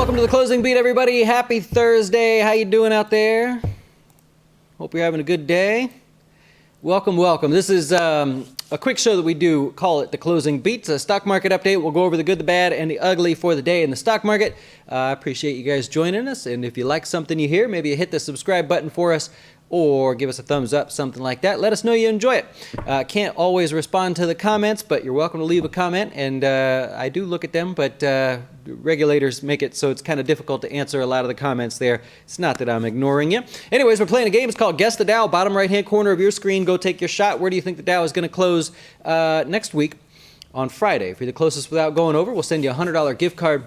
Welcome to the closing beat, everybody. Happy Thursday. How you doing out there? Hope you're having a good day. Welcome, welcome. This is a quick show that we do, call it the closing beat. It's a stock market update. We'll go over the good, the bad, and the ugly for the day in the stock market. I appreciate you guys joining us, and if you like something you hear, maybe you hit the subscribe button for us or give us a thumbs up, something like that. Let us know you enjoy it. Can't always respond to the comments, but you're welcome to leave a comment, and I do look at them, but regulators make it so it's kind of difficult to answer a lot of the comments there. It's not that I'm ignoring you. Anyways, we're playing a game. It's called Guess the Dow. Bottom right-hand corner of your screen. Go take your shot. Where do you think the Dow is going to close next week on Friday? If you're the closest without going over, we'll send you a $100 gift card.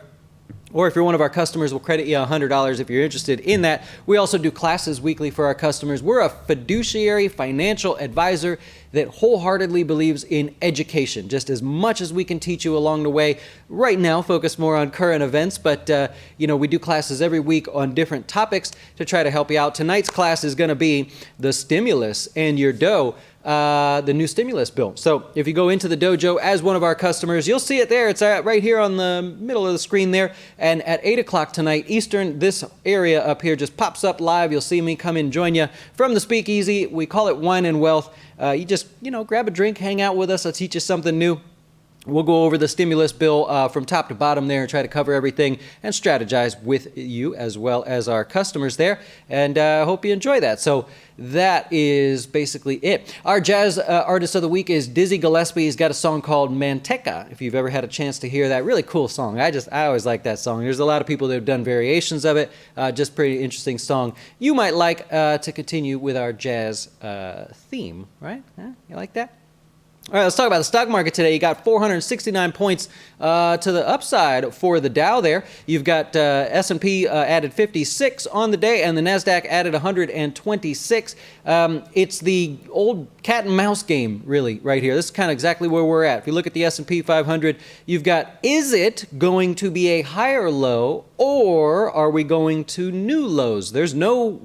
Or if you're one of our customers, we'll credit you $100 if you're interested in that. We also do classes weekly for our customers. We're a fiduciary financial advisor that wholeheartedly believes in education, just as much as we can teach you along the way. Right now, focus more on current events, but we do classes every week on different topics to try to help you out. Tonight's class is going to be the stimulus and your dough. The new stimulus bill. So if you go into the dojo as one of our customers, you'll see it there. It's right here on the middle of the screen there. And at 8 o'clock tonight Eastern, this area up here just pops up live. You'll see me come in, join you from the speakeasy. We call it Wine and Wealth. You just, grab a drink, hang out with us. I'll teach you something new. We'll go over the stimulus bill from top to bottom there and try to cover everything and strategize with you as well as our customers there. And I hope you enjoy that. So that is basically it. Our jazz artist of the week is Dizzy Gillespie. He's got a song called Manteca, if you've ever had a chance to hear that. Really cool song. I always like that song. There's a lot of people that have done variations of it. Just pretty interesting song. You might like to continue with our jazz theme, right? You like that? All right, let's talk about the stock market today. You got 469 points to the upside for the Dow there. You've got S&P added 56 on the day, and the NASDAQ added 126. It's the old cat and mouse game, really, right here. This is kind of exactly where we're at. If you look at the S&P 500, you've got, is it going to be a higher low, or are we going to new lows? There's no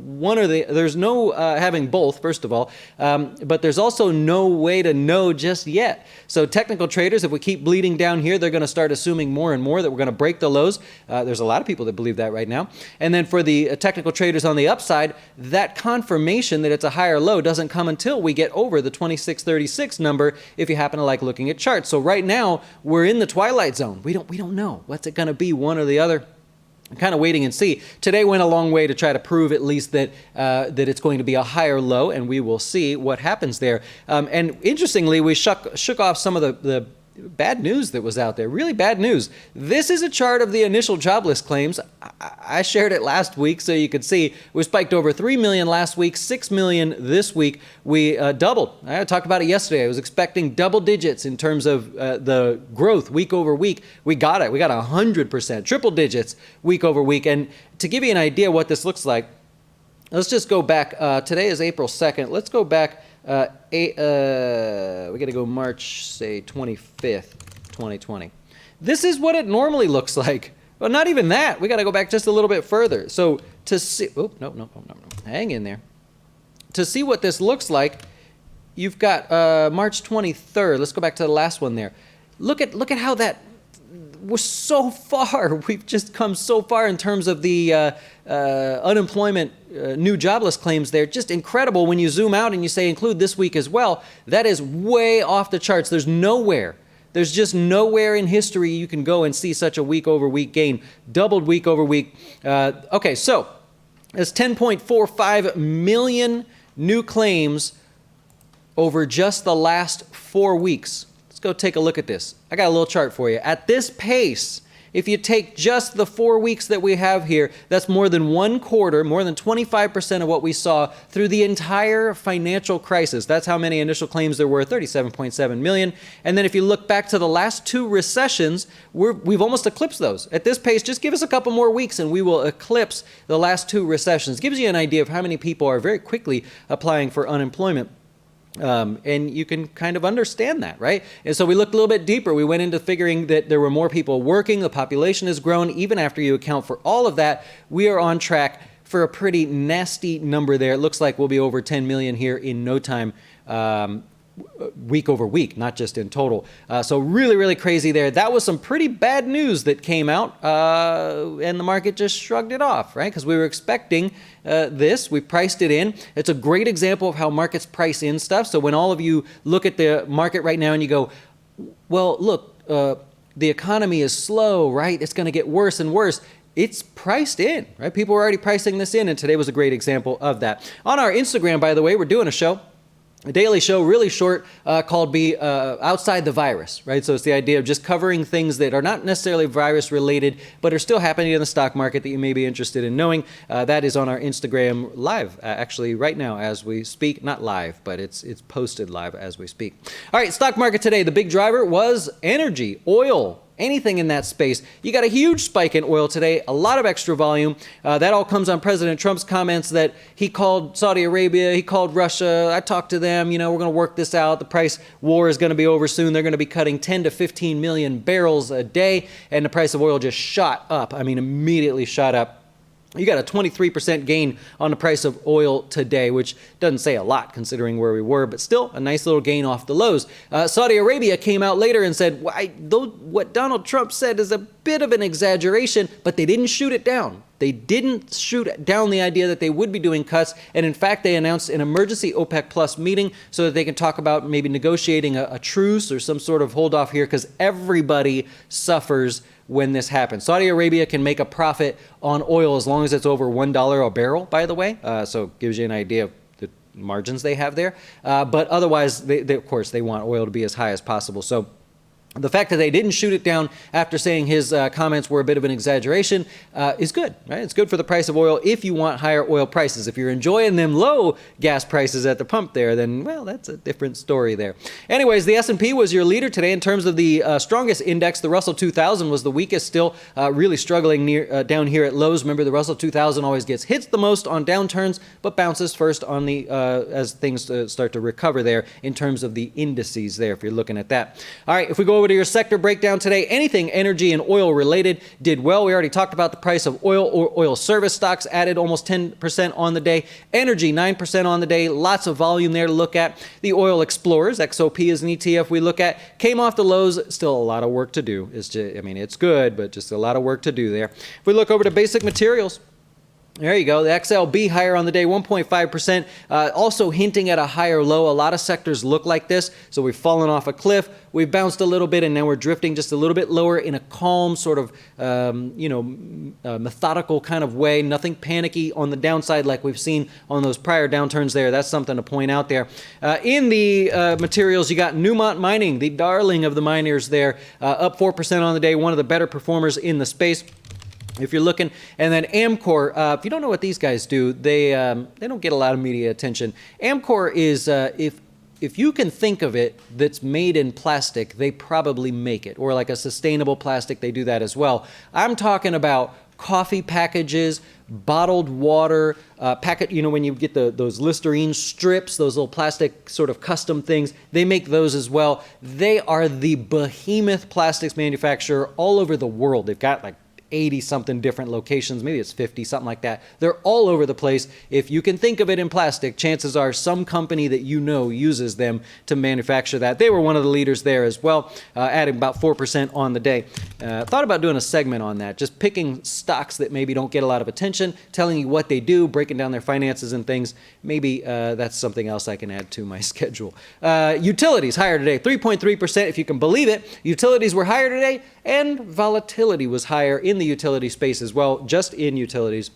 having both, first of all, but there's also no way to know just yet. So technical traders, if we keep bleeding down here, they're going to start assuming more and more that we're going to break the lows. There's a lot of people that believe that right now. And then for the technical traders on the upside, that confirmation that it's a higher low doesn't come until we get over the 2636 number if you happen to like looking at charts. So right now, we're in the twilight zone. We don't know. What's it going to be, one or the other? I'm kind of waiting and see. Today went a long way to try to prove at least that it's going to be a higher low, and we will see what happens there. And interestingly, we shook off some of the bad news that was out there. Really bad news. This is a chart of the initial jobless claims. I shared it last week so you could see we spiked over 3 million last week, 6 million this week. We doubled. I talked about it yesterday. I was expecting double digits in terms of the growth week over week. We got it. We got 100%, triple digits week over week. And to give you an idea what this looks like, let's just go back. Today is April 2nd. Let's go back. We got to go March, say, 25th, 2020. This is what it normally looks like. Well, not even that. We got to go back just a little bit further. So to see, no. Hang in there. To see what this looks like, you've got March 23rd. Let's go back to the last one there. Look at how that. We're so far. We've just come so far in terms of the unemployment, new jobless claims there. Just incredible when you zoom out and you say include this week as well. That is way off the charts. There's just nowhere in history you can go and see such a week over week gain. Doubled week over week. Okay, so it's 10.45 million new claims over just the last 4 weeks. Go take a look at this. I got a little chart for you. At this pace, if you take just the 4 weeks that we have here, that's more than one quarter, more than 25% of what we saw through the entire financial crisis. That's how many initial claims there were, 37.7 million. And then if you look back to the last two recessions, we've almost eclipsed those. At this pace, just give us a couple more weeks and we will eclipse the last two recessions. Gives you an idea of how many people are very quickly applying for unemployment. And you can kind of understand that, right? And so we looked a little bit deeper. We went into figuring that there were more people working. The population has grown. Even after you account for all of that, we are on track for a pretty nasty number there. It looks like we'll be over 10 million here in no time. week over week, not just in total. So really, really crazy there. That was some pretty bad news that came out, and the market just shrugged it off, right? Because we were expecting this. We priced it in. It's a great example of how markets price in stuff. So when all of you look at the market right now and you go, well, look, the economy is slow, right? It's going to get worse and worse. It's priced in, right? People are already pricing this in, and today was a great example of that. On our Instagram, by the way, we're doing a daily show, really short, called Be Outside the Virus, right? So it's the idea of just covering things that are not necessarily virus related, but are still happening in the stock market that you may be interested in knowing. That is on our Instagram live, actually right now as we speak. Not live, but it's posted live as we speak. All right, stock market today, the big driver was energy, oil. Anything in that space. You got a huge spike in oil today, a lot of extra volume. That all comes on President Trump's comments that he called Saudi Arabia, he called Russia. I talked to them, we're going to work this out. The price war is going to be over soon. They're going to be cutting 10 to 15 million barrels a day, and the price of oil just shot up. I mean, immediately shot up. You got a 23% gain on the price of oil today, which doesn't say a lot considering where we were, but still a nice little gain off the lows. Saudi Arabia came out later and said, what Donald Trump said is a bit of an exaggeration, but they didn't shoot it down. They didn't shoot down the idea that they would be doing cuts. And in fact, they announced an emergency OPEC Plus meeting so that they can talk about maybe negotiating a truce or some sort of hold off here, because everybody suffers when this happens. Saudi Arabia can make a profit on oil as long as it's over $1 a barrel, by the way. So it gives you an idea of the margins they have there. But otherwise, they, of course, they want oil to be as high as possible. So the fact that they didn't shoot it down after saying his comments were a bit of an exaggeration is good, right? It's good for the price of oil if you want higher oil prices. If you're enjoying them low gas prices at the pump there, then, well, that's a different story there. Anyways, the S&P was your leader today in terms of the strongest index. The Russell 2000 was the weakest, still really struggling down here at lows. Remember, the Russell 2000 always gets hits the most on downturns, but bounces first on the as things start to recover there in terms of the indices there, if you're looking at that. All right, if we go over to your sector breakdown today, anything energy and oil related did well. We already talked about the price of oil or oil service stocks added almost 10% on the day. Energy, 9% on the day. Lots of volume there to look at. The oil explorers, XOP is an ETF we look at, came off the lows. Still a lot of work to do. It's just, I mean, it's good, but just a lot of work to do there. If we look over to basic materials, there you go. The XLB higher on the day, 1.5%, also hinting at a higher low. A lot of sectors look like this. So we've fallen off a cliff. We've bounced a little bit, and now we're drifting just a little bit lower in a calm sort of, methodical kind of way. Nothing panicky on the downside like we've seen on those prior downturns there. That's something to point out there. In the materials, you got Newmont Mining, the darling of the miners there, up 4% on the day, one of the better performers in the space. If you're looking, and then Amcor, if you don't know what these guys do, they don't get a lot of media attention. Amcor is, if you can think of it that's made in plastic, they probably make it, or like a sustainable plastic, they do that as well. I'm talking about coffee packages, bottled water, packet, when you get those Listerine strips, those little plastic sort of custom things, they make those as well. They are the behemoth plastics manufacturer all over the world. They've got like 80-something different locations, maybe it's 50, something like that. They're all over the place. If you can think of it in plastic, chances are some company that you know uses them to manufacture that. They were one of the leaders there as well, adding about 4% on the day. Thought about doing a segment on that, just picking stocks that maybe don't get a lot of attention, telling you what they do, breaking down their finances and things. Maybe that's something else I can add to my schedule. Utilities higher today, 3.3%, if you can believe it. Utilities were higher today, and volatility was higher in the utility space as well, just in utilities.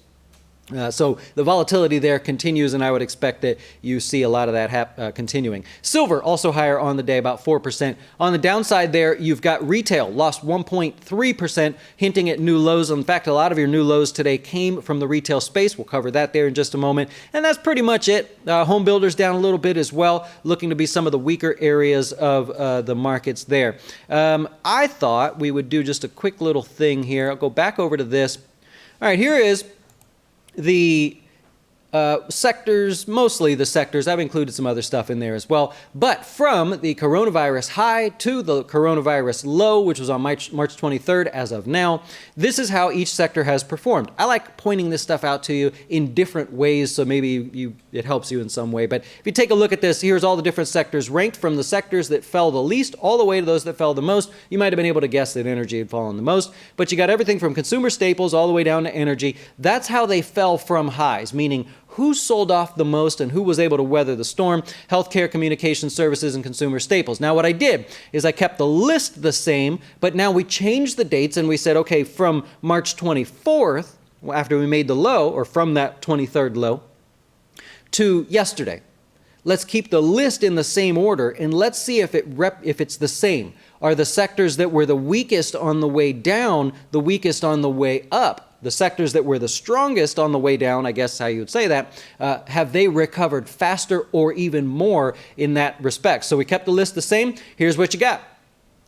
So the volatility there continues, and I would expect that you see a lot of that continuing. Silver also higher on the day, about 4%. On the downside there, you've got retail, lost 1.3%, hinting at new lows. In fact, a lot of your new lows today came from the retail space. We'll cover that there in just a moment. And that's pretty much it. Home builders down a little bit as well, looking to be some of the weaker areas of the markets there. I thought we would do just a quick little thing here. I'll go back over to this. All right, here is the sectors, mostly the sectors. I've included some other stuff in there as well. But from the coronavirus high to the coronavirus low, which was on March 23rd as of now, this is how each sector has performed. I like pointing this stuff out to you in different ways, so maybe it helps you in some way. But if you take a look at this, here's all the different sectors ranked from the sectors that fell the least all the way to those that fell the most. You might have been able to guess that energy had fallen the most, but you got everything from consumer staples all the way down to energy. That's how they fell from highs, meaning who sold off the most and who was able to weather the storm: healthcare, communication services, and consumer staples. Now, what I did is I kept the list the same, but now we changed the dates and we said, okay, from March 24th, after we made the low, or from that 23rd low, to yesterday. Let's keep the list in the same order and let's see if it's the same. Are the sectors that were the weakest on the way down the weakest on the way up? The sectors that were the strongest on the way down, I guess how you would say that, have they recovered faster or even more in that respect? So we kept the list the same. Here's what you got.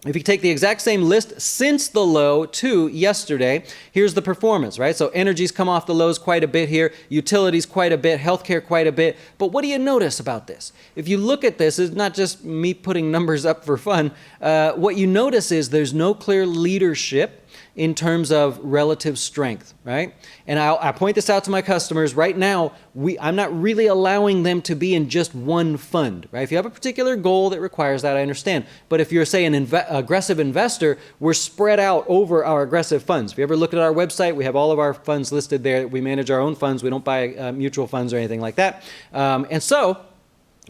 If you take the exact same list since the low to yesterday, here's the performance, right? So energy's come off the lows quite a bit here, utilities quite a bit, healthcare quite a bit. But what do you notice about this? If you look at this, it's not just me putting numbers up for fun. What you notice is there's no clear leadership in terms of relative strength, right? And I point this out to my customers right now. I'm not really allowing them to be in just one fund, right? If you have a particular goal that requires that, I understand. But if you're, say, an aggressive investor, we're spread out over our aggressive funds. If you ever look at our website, we have all of our funds listed there. We manage our own funds. We don't buy mutual funds or anything like that. And so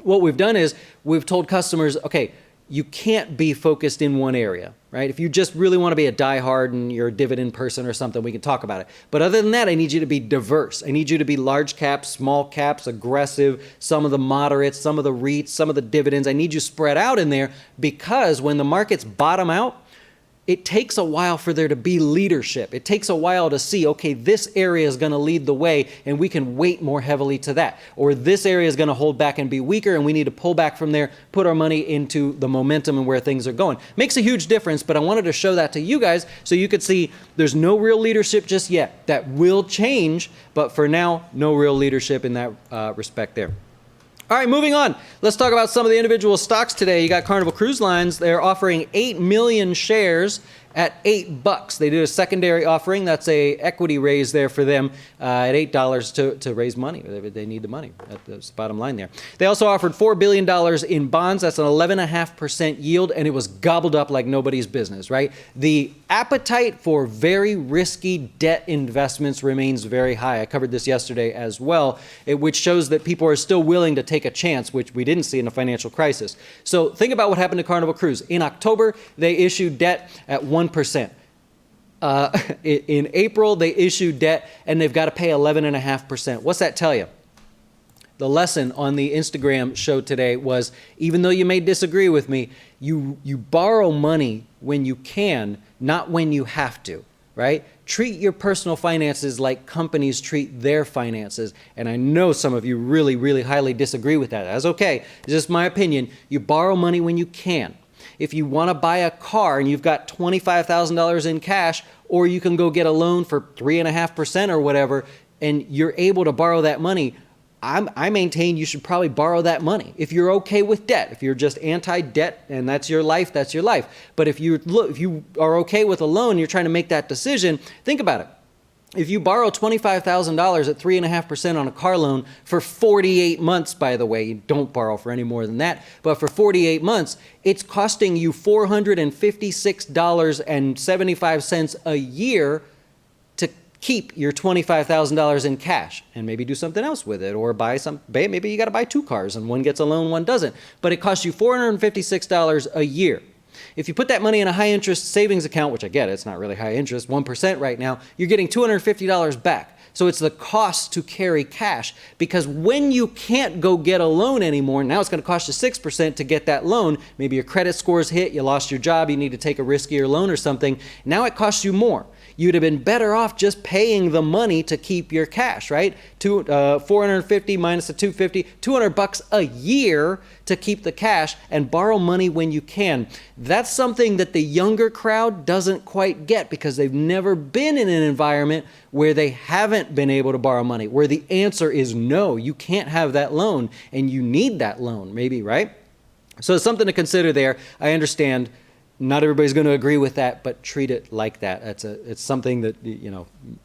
what we've done is we've told customers, okay, you can't be focused in one area, right? If you just really want to be a diehard and you're a dividend person or something, we can talk about it. But other than that, I need you to be diverse. I need you to be large caps, small caps, aggressive, some of the moderates, some of the REITs, some of the dividends. I need you spread out in there because when the markets bottom out, it takes a while for there to be leadership. It takes a while to see, okay, this area is going to lead the way and we can weight more heavily to that. Or this area is going to hold back and be weaker and we need to pull back from there, put our money into the momentum and where things are going. Makes a huge difference, but I wanted to show that to you guys so you could see there's no real leadership just yet. That will change, but for now, no real leadership in that respect there. All right, moving on. Let's talk about some of the individual stocks today. You got Carnival Cruise Lines. They're offering 8 million shares at $8. They did a secondary offering. That's a equity raise there for them at $8 to raise money. They need the money. That's the bottom line there. They also offered $4 billion in bonds. That's an 11.5% yield, and it was gobbled up like nobody's business, right? The appetite for very risky debt investments remains very high. I covered this yesterday as well, which shows that people are still willing to take a chance, which we didn't see in a financial crisis. So think about what happened to Carnival Cruise. In October, they issued debt at 1%. In April, they issued debt and they've got to pay 11.5%. What's that tell you? The lesson on the Instagram show today was, even though you may disagree with me, you borrow money when you can, not when you have to, right? Treat your personal finances like companies treat their finances. And I know some of you really, really highly disagree with that. That's okay. It's just my opinion. You borrow money when you can. If you want to buy a car and you've got $25,000 in cash, or you can go get a loan for 3.5% or whatever, and you're able to borrow that money, I maintain you should probably borrow that money. If you're okay with debt, if you're just anti-debt and that's your life, that's your life. But if you are okay with a loan, you're trying to make that decision, think about it. If you borrow $25,000 at 3.5% on a car loan for 48 months, by the way, you don't borrow for any more than that, but for 48 months, it's costing you $456.75 a year to keep your $25,000 in cash and maybe do something else with it, or maybe you got to buy 2 cars and one gets a loan, one doesn't. But it costs you $456 a year. If you put that money in a high-interest savings account, which I get, it's not really high interest, 1% right now, you're getting $250 back. So it's the cost to carry cash, because when you can't go get a loan anymore, now it's going to cost you 6% to get that loan. Maybe your credit scores hit, you lost your job, you need to take a riskier loan or something. Now it costs you more. you'd have been better off just paying the money to keep your cash, right? 450 minus the 250, $200 a year to keep the cash and borrow money when you can. That's something that the younger crowd doesn't quite get because they've never been in an environment where they haven't been able to borrow money, where the answer is no, you can't have that loan and you need that loan, maybe, right? So it's something to consider there. I understand not everybody's going to agree with that, but treat it like that. It's something that,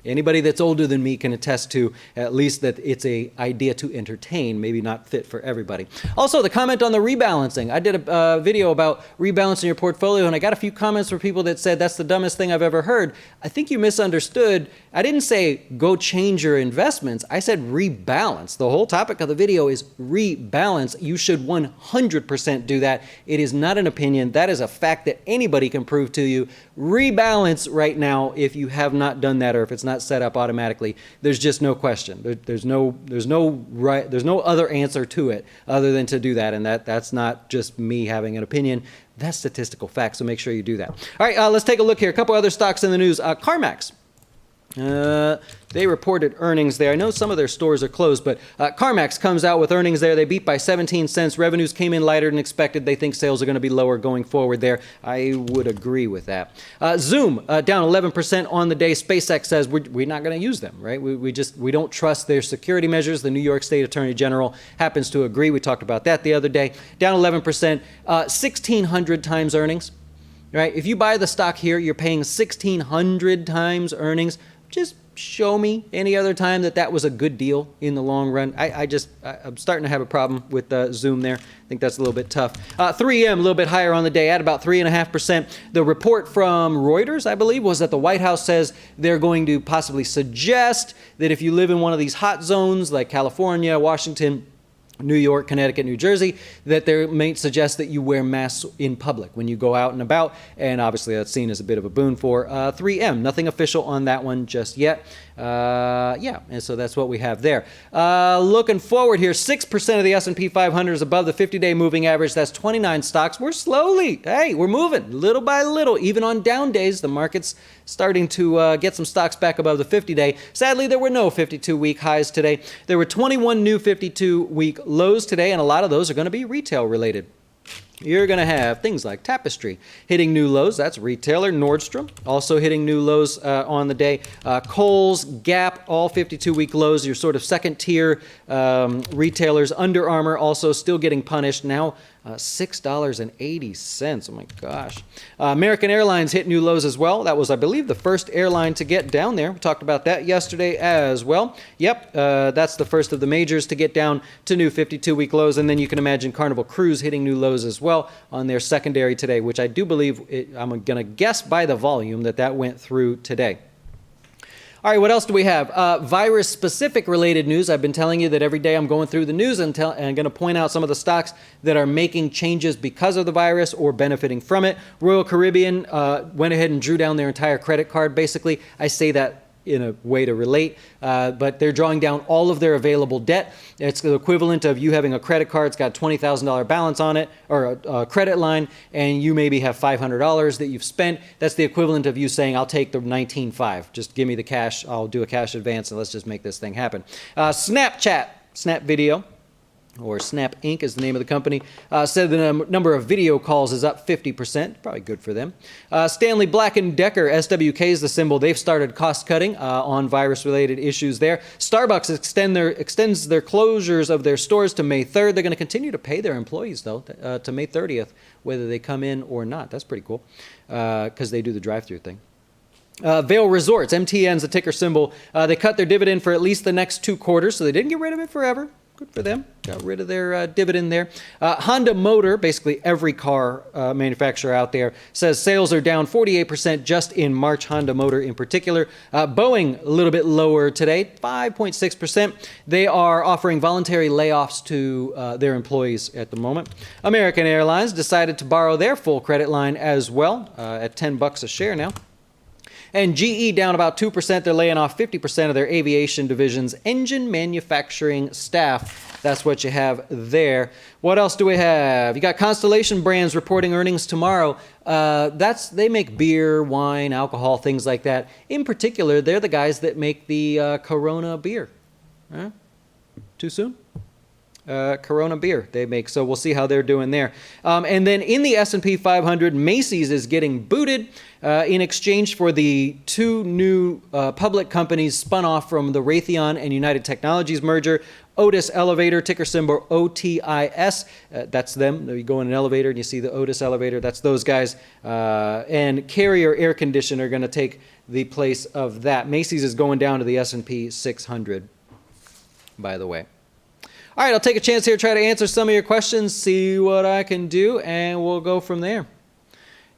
anybody that's older than me can attest to, at least that it's a idea to entertain, maybe not fit for everybody. Also, the comment on the rebalancing. I did a video about rebalancing your portfolio, and I got a few comments from people that said that's the dumbest thing I've ever heard. I think you misunderstood. I didn't say go change your investments. I said rebalance. The whole topic of the video is rebalance. You should 100% do that. It is not an opinion. That is a fact that anybody can prove to you. Rebalance right now if you have not done that or if it's not set up automatically. There's just no question. There's no other answer to it other than to do that, and that's not just me having an opinion. That's statistical fact, so make sure you do that. All right, let's take a look here. A couple other stocks in the news. CarMax. They reported earnings there. I know some of their stores are closed, but CarMax comes out with earnings there. They beat by 17 cents. Revenues came in lighter than expected. They think sales are going to be lower going forward there. I would agree with that. Zoom down 11% on the day. SpaceX says we're not going to use them, right? We don't trust their security measures. The New York State Attorney General happens to agree. We talked about that the other day. Down 11%, 1,600 times earnings, right? If you buy the stock here, you're paying 1,600 times earnings. Just show me any other time that was a good deal in the long run. I'm starting to have a problem with Zoom there. I think that's a little bit tough. 3M, a little bit higher on the day at about 3.5%. The report from Reuters, I believe, was that the White House says they're going to possibly suggest that if you live in one of these hot zones like California, Washington, New York, Connecticut, New Jersey, that they may suggest that you wear masks in public when you go out and about, and obviously that's seen as a bit of a boon for 3M. Nothing official on that one just yet. And so that's what we have there. Looking forward here, 6% of the S&P 500 is above the 50-day moving average. That's 29 stocks. We're we're moving little by little. Even on down days, the market's starting to get some stocks back above the 50-day. Sadly, there were no 52-week highs today. There were 21 new 52-week lows today, and a lot of those are going to be retail related. You're going to have things like Tapestry hitting new lows. That's retailer. Nordstrom also hitting new lows on the day. Kohl's, Gap, all 52-week lows. Your sort of second-tier retailers. Under Armour also still getting punished. Now $6.80. Oh, my gosh. American Airlines hit new lows as well. That was, I believe, the first airline to get down there. We talked about that yesterday as well. Yep, that's the first of the majors to get down to new 52-week lows. And then you can imagine Carnival Cruise hitting new lows as well on their secondary today, which I do believe, I'm going to guess by the volume that went through today. All right, what else do we have? Virus-specific related news. I've been telling you that every day I'm going through the news and I'm going to point out some of the stocks that are making changes because of the virus or benefiting from it. Royal Caribbean went ahead and drew down their entire credit card, basically. I say that in a way to relate, but they're drawing down all of their available debt. It's the equivalent of you having a credit card, it's got a $20,000 balance on it, or a credit line, and you maybe have $500 that you've spent. That's the equivalent of you saying, I'll take the $19,500. Just give me the cash, I'll do a cash advance, and let's just make this thing happen. Snapchat, Snap Video, or Snap Inc. is the name of the company, said the number of video calls is up 50%. Probably good for them. Stanley Black & Decker, SWK is the symbol. They've started cost-cutting on virus-related issues there. Starbucks extends their closures of their stores to May 3rd. They're going to continue to pay their employees, though, to May 30th, whether they come in or not. That's pretty cool, because they do the drive-through thing. Vail Resorts, MTN's the ticker symbol. They cut their dividend for at least the next 2 quarters, so they didn't get rid of it forever. Good for them. Got rid of their dividend there. Honda Motor, basically every car manufacturer out there, says sales are down 48% just in March, Honda Motor in particular. Boeing, a little bit lower today, 5.6%. They are offering voluntary layoffs to their employees at the moment. American Airlines decided to borrow their full credit line as well at $10 a share now. And GE down about 2%. They're laying off 50% of their aviation division's engine manufacturing staff. That's what you have there. What else do we have? You got Constellation Brands reporting earnings tomorrow. They make beer, wine, alcohol, things like that. In particular, they're the guys that make the Corona beer. Huh? Too soon? Corona beer they make, so we'll see how they're doing there. And then in the S&P 500, Macy's is getting booted in exchange for the two new public companies spun off from the Raytheon and United Technologies merger. Otis Elevator, ticker symbol OTIS. That's them. You go in an elevator and you see the Otis Elevator. That's those guys. And Carrier Air Condition are going to take the place of that. Macy's is going down to the S&P 600, by the way. All right, I'll take a chance here, try to answer some of your questions, see what I can do, and we'll go from there.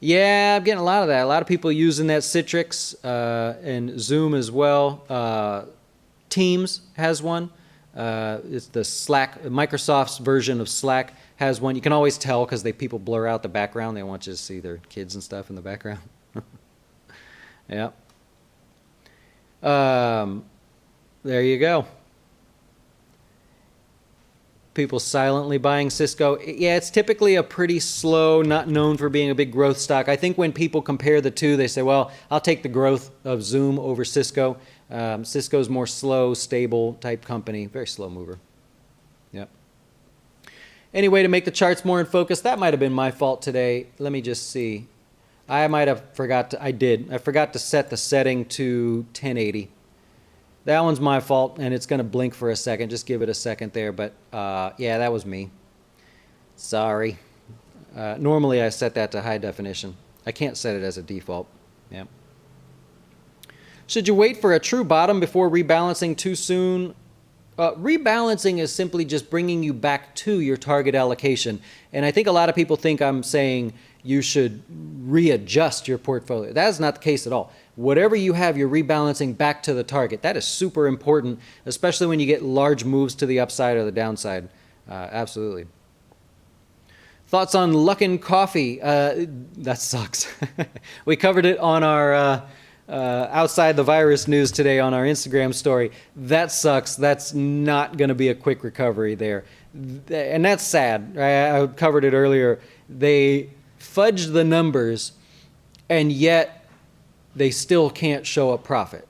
Yeah, I'm getting a lot of that. A lot of people using that Citrix and Zoom as well. Teams has one. It's the Slack, Microsoft's version of Slack has one. You can always tell because people blur out the background. They want you to see their kids and stuff in the background. Yeah. There you go. People silently buying Cisco. Yeah, it's typically a pretty slow, not known for being a big growth stock. I think when people compare the two, they say, well, I'll take the growth of Zoom over Cisco. Cisco's more slow, stable type company. Very slow mover. Yep. Any way to make the charts more in focus? That might have been my fault today. Let me just see. I might have forgot to, I forgot to set the setting to 1080. That one's my fault, and it's going to blink for a second. Just give it a second there, but yeah, that was me. Sorry. Normally, I set that to high definition. I can't set it as a default. Yeah. Should you wait for a true bottom before rebalancing too soon? Rebalancing is simply just bringing you back to your target allocation, and I think a lot of people think I'm saying you should readjust your portfolio. That is not the case at all. Whatever you have, you're rebalancing back to the target. That is super important, especially when you get large moves to the upside or the downside. Absolutely. Thoughts on Luckin Coffee? That sucks. We covered it on our outside the virus news today on our Instagram story. That sucks. That's not going to be a quick recovery there. And that's sad. I covered it earlier. They fudged the numbers, and yet they still can't show a profit.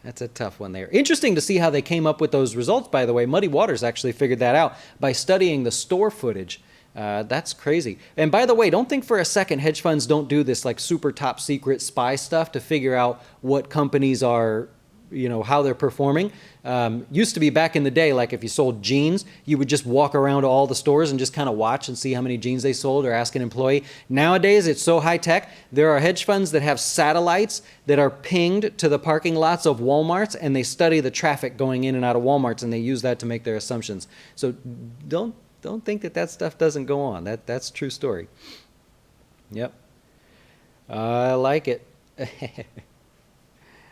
That's a tough one there. Interesting to see how they came up with those results, by the way. Muddy Waters actually figured that out by studying the store footage. That's crazy. And by the way, don't think for a second hedge funds don't do this like super top secret spy stuff to figure out what companies are, how they're performing. Used to be back in the day, like if you sold jeans, you would just walk around to all the stores and just kind of watch and see how many jeans they sold or ask an employee. Nowadays, it's so high tech. There are hedge funds that have satellites that are pinged to the parking lots of Walmarts, and they study the traffic going in and out of Walmarts, and they use that to make their assumptions. So don't think that stuff doesn't go on. That's a true story. Yep. I like it.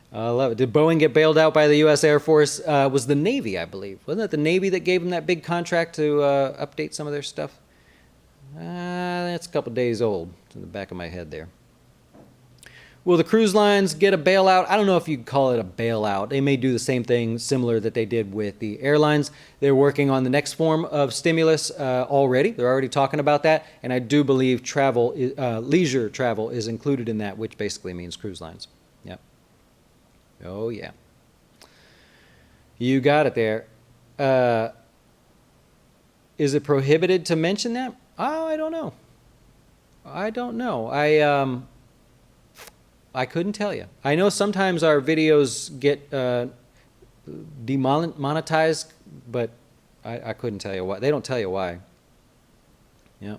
I love it. Did Boeing get bailed out by the U.S. Air Force? Was the Navy, I believe. Wasn't it the Navy that gave them that big contract to update some of their stuff? That's a couple days old. It's in the back of my head there. Will the cruise lines get a bailout? I don't know if you'd call it a bailout. They may do the same thing similar that they did with the airlines. They're working on the next form of stimulus already. They're already talking about that. And I do believe leisure travel is included in that, which basically means cruise lines. Yep. Oh, yeah. You got it there. Is it prohibited to mention that? Oh, I don't know. I couldn't tell you. I know sometimes our videos get demonetized, but I couldn't tell you why. They don't tell you why. Yeah.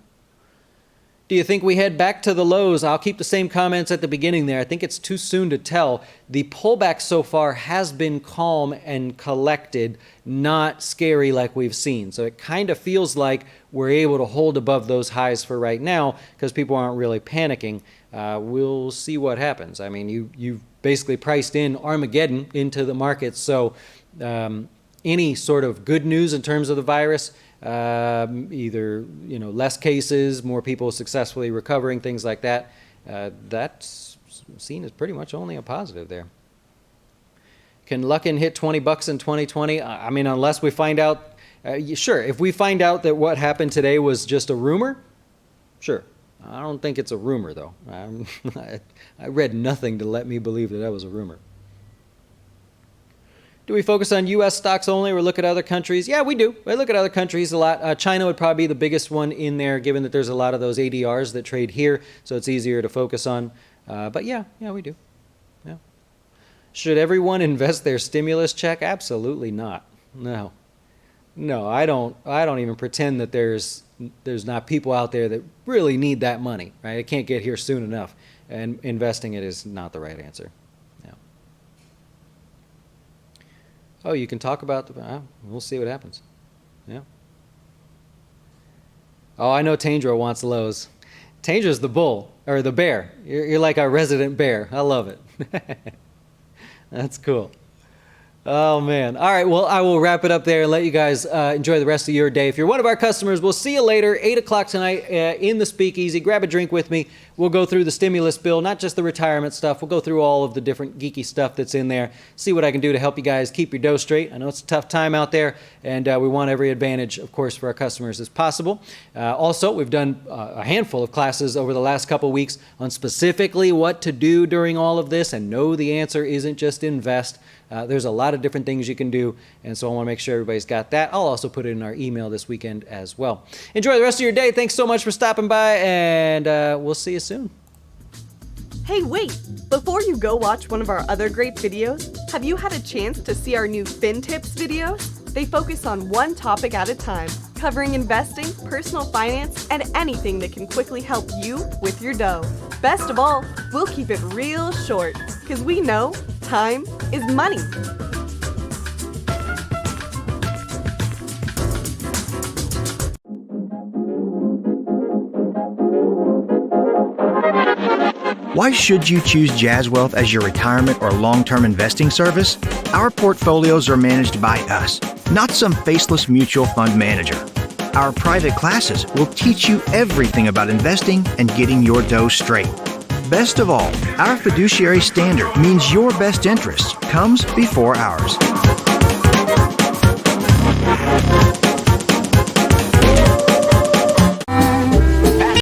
Do you think we head back to the lows? I'll keep the same comments at the beginning there. I think it's too soon to tell. The pullback so far has been calm and collected, not scary like we've seen. So it kind of feels like we're able to hold above those highs for right now because people aren't really panicking. We'll see what happens. I mean, you've basically priced in Armageddon into the markets. So any sort of good news in terms of the virus, either less cases, more people successfully recovering, things like that, that's seen as pretty much only a positive there. Can Luckin hit 20 bucks in 2020? I mean, unless we find out, sure, if we find out that what happened today was just a rumor, sure. I don't think it's a rumor, though. I read nothing to let me believe that was a rumor. Do we focus on U.S. stocks only or look at other countries? Yeah, we do. I look at other countries a lot. China would probably be the biggest one in there, given that there's a lot of those ADRs that trade here, so it's easier to focus on. But yeah, we do. Yeah. Should everyone invest their stimulus check? Absolutely not. No, I don't even pretend that there's not people out there that really need that money, right? It can't get here soon enough, and investing it is not the right answer. Yeah. Oh, you can talk about we'll see what happens. Yeah. Oh, I know Tandra wants Lowe's. Tandra's the bull, or the bear. You're like our resident bear. I love it. That's cool. Oh, man. All right, well, I will wrap it up there and let you guys enjoy the rest of your day. If you're one of our customers, we'll see you later, 8 o'clock tonight in the Speakeasy. Grab a drink with me. We'll go through the stimulus bill, not just the retirement stuff. We'll go through all of the different geeky stuff that's in there, see what I can do to help you guys keep your dough straight. I know it's a tough time out there, and we want every advantage, of course, for our customers as possible. Also, we've done a handful of classes over the last couple weeks on specifically what to do during all of this, and no, the answer isn't just invest. There's a lot of different things you can do, and so I want to make sure everybody's got that. I'll also put it in our email this weekend as well. Enjoy the rest of your day. Thanks so much for stopping by, and we'll see you soon. Hey, wait! Before you go watch one of our other great videos, have you had a chance to see our new Fin Tips videos? They focus on one topic at a time, covering investing, personal finance, and anything that can quickly help you with your dough. Best of all, we'll keep it real short, because we know time is money. Why should you choose Jazz Wealth as your retirement or long-term investing service? Our portfolios are managed by us, not some faceless mutual fund manager. Our private classes will teach you everything about investing and getting your dough straight. Best of all, our fiduciary standard means your best interest comes before ours.